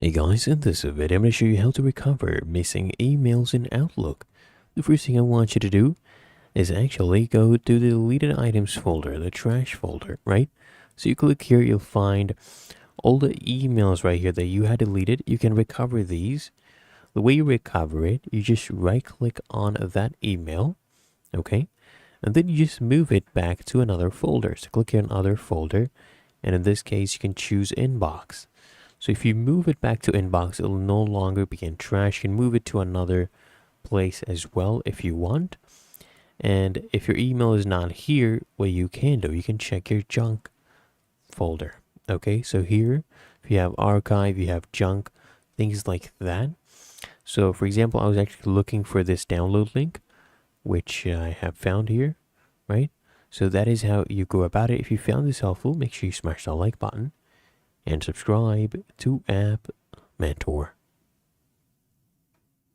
Hey guys, in this video I'm going to show you how to recover missing emails in Outlook. The first thing I want you to do is actually go to the deleted items folder, the trash folder, right? So you click here, you'll find all the emails right here that you had deleted. You can recover these. The way you recover it, you just right click on that email, okay? And then you just move it back to another folder. So click here on other folder, and in this case you can choose inbox. So if you move it back to inbox, it'll no longer be in trash. You can move it to another place as well if you want. And if your email is not here, what you can do, you can check your junk folder. Okay, so here, if you have archive, you have junk, things like that. So for example, I was actually looking for this download link, which I have found here, right? So that is how you go about it. If you found this helpful, make sure you smash the like button and subscribe to App Mentor.